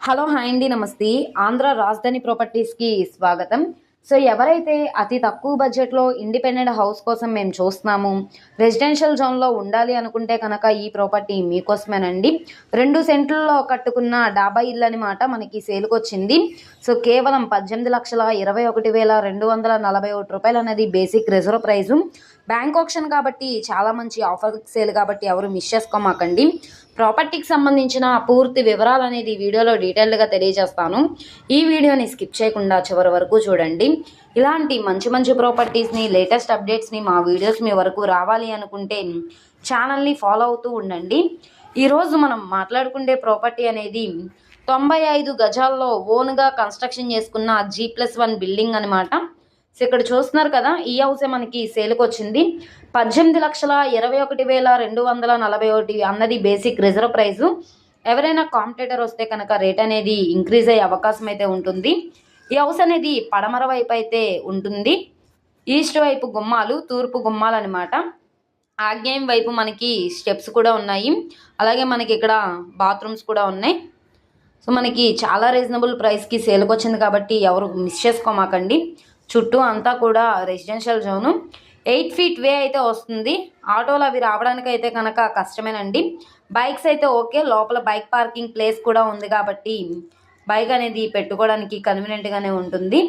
Hello hi అండి, నమస్తే. ఆంధ్ర రాజధాని ప్రాపర్టీస్కి స్వాగతం. సో ఎవరైతే అతి తక్కువ బడ్జెట్లో ఇండిపెండెంట్ హౌస్ కోసం మేము చూస్తున్నాము, రెసిడెన్షియల్ జోన్లో ఉండాలి అనుకుంటే కనుక ఈ ప్రాపర్టీ మీకోసమేనండి. 2 సెంట్లలో కట్టుకున్న డాబా ఇల్లు అనమాట మనకి సేల్కి వచ్చింది. సో కేవలం 18,21,241 రూపాయలు అనేది basic reserve price. Bank option కాబట్టి చాలా మంచి ఆఫర్ సేల్ కాబట్టి ఎవరు మిస్ చేసుకోమాకండి. ప్రాపర్టీకి సంబంధించిన పూర్తి వివరాలు అనేది వీడియోలో డీటెయిల్డ్గా తెలియజేస్తాను. ఈ వీడియోని స్కిప్ చేయకుండా చివరి వరకు చూడండి. ఇలాంటి మంచి మంచి ప్రాపర్టీస్ని, లేటెస్ట్ అప్డేట్స్ని మా వీడియోస్ మీ వరకు రావాలి అనుకుంటే ఛానల్ని ఫాలో అవుతూ ఉండండి. ఈరోజు మనం మాట్లాడుకునే ప్రాపర్టీ అనేది 95 గజాల్లో ఓన్గా కన్స్ట్రక్షన్ చేసుకున్న G+1 బిల్డింగ్ అనమాట. సో ఇక్కడ చూస్తున్నారు కదా, ఈ హౌసే మనకి సేల్కి వచ్చింది. 18,21,241 అన్నది బేసిక్ రిజర్వ్ ప్రైజు. ఎవరైనా కాంపిటేటర్ వస్తే కనుక రేట్ అనేది ఇంక్రీజ్ అయ్యే అవకాశం అయితే ఉంటుంది. ఈ హౌస్ అనేది పడమర వైపు అయితే ఉంటుంది. ఈస్ట్ వైపు గుమ్మాలు, తూర్పు గుమ్మాలు అనమాట. ఆగ్నేయం వైపు మనకి స్టెప్స్ కూడా ఉన్నాయి. అలాగే మనకి ఇక్కడ బాత్రూమ్స్ కూడా ఉన్నాయి. సో మనకి చాలా రీజనబుల్ ప్రైస్కి సేల్కి వచ్చింది కాబట్టి ఎవరు మిస్ చేసుకోమాకండి. చుట్టూ అంతా కూడా రెసిడెన్షియల్ జోను. 8 feet వే అయితే వస్తుంది. ఆటోలు అవి రావడానికి అయితే కనుక కష్టమేనండి. బైక్స్ అయితే ఓకే, లోపల బైక్ పార్కింగ్ ప్లేస్ కూడా ఉంది కాబట్టి బైక్ అనేది పెట్టుకోవడానికి కన్వీనియంట్గానే ఉంటుంది.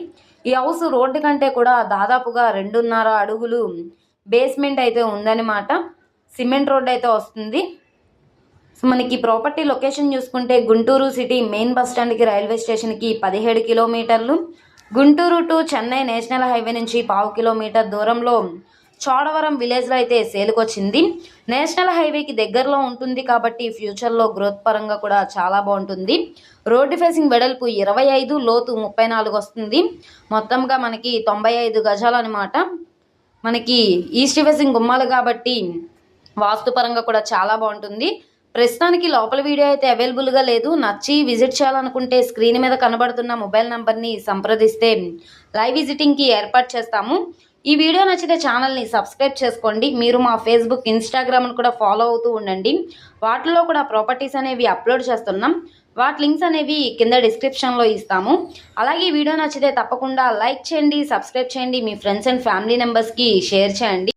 ఈ హౌస్ రోడ్డు కంటే కూడా దాదాపుగా 2.5 అడుగులు బేస్మెంట్ అయితే ఉందన్నమాట. సిమెంట్ రోడ్ అయితే వస్తుంది. సో మనకి ప్రాపర్టీ లొకేషన్ చూసుకుంటే గుంటూరు సిటీ మెయిన్ బస్ స్టాండ్కి, రైల్వే స్టేషన్కి 17 కిలోమీటర్లు. Guntur to Chennai national highway నుంచి 1/2 కిలోమీటర్ దూరంలో చోడవరం విలేజ్లో అయితే సేల్కి వచ్చింది. నేషనల్ హైవేకి దగ్గరలో ఉంటుంది కాబట్టి ఫ్యూచర్లో గ్రోత్ పరంగా కూడా చాలా బాగుంటుంది. రోడ్డు ఫేసింగ్ వెడల్పు 25, లోతు 34 వస్తుంది. మొత్తంగా మనకి 95 గజాలు అనమాట. మనకి ఈస్ట్ ఫేసింగ్ గుమ్మాలు కాబట్టి వాస్తుపరంగా కూడా చాలా బాగుంటుంది. ప్రస్తుతానికి లోపల వీడియో అయితే అవైలబుల్గా లేదు. నచ్చి విజిట్ చేయాలనుకుంటే స్క్రీన్ మీద కనబడుతున్న మొబైల్ నెంబర్ని సంప్రదిస్తే లైవ్ విజిటింగ్కి ఏర్పాటు చేస్తాము. ఈ వీడియో నచ్చితే ఛానల్ని సబ్స్క్రైబ్ చేసుకోండి. మీరు మా ఫేస్బుక్, ఇన్స్టాగ్రామ్ను కూడా ఫాలో అవుతూ ఉండండి. వాటిలో కూడా ప్రాపర్టీస్ అనేవి అప్లోడ్ చేస్తున్నాం. వాటి లింక్స్ అనేవి కింద డిస్క్రిప్షన్లో ఇస్తాము. అలాగే ఈ వీడియో నచ్చితే తప్పకుండా లైక్ చేయండి, సబ్స్క్రైబ్ చేయండి, మీ ఫ్రెండ్స్ అండ్ ఫ్యామిలీ మెంబర్స్కి షేర్ చేయండి.